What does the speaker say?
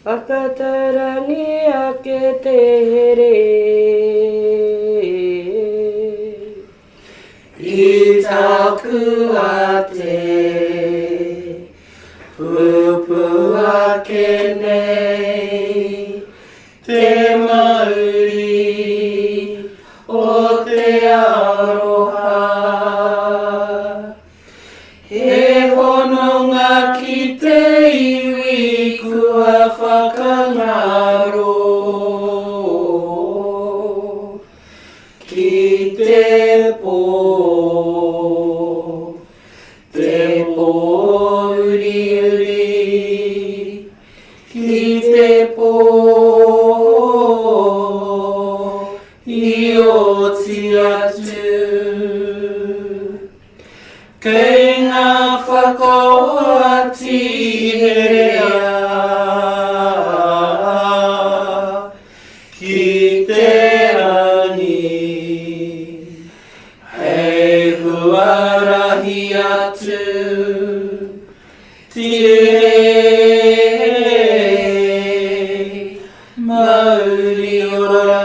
Akatara ni akete here Itaku ate Pupu akene Te mauri O te aroha He hononga ki te iwi kua whakangaro Ki te pō uri uri Ki te pō I oti atu Kei ngā whakoati herea Ki te rangi Hei huarahi atu Tirei mauri ora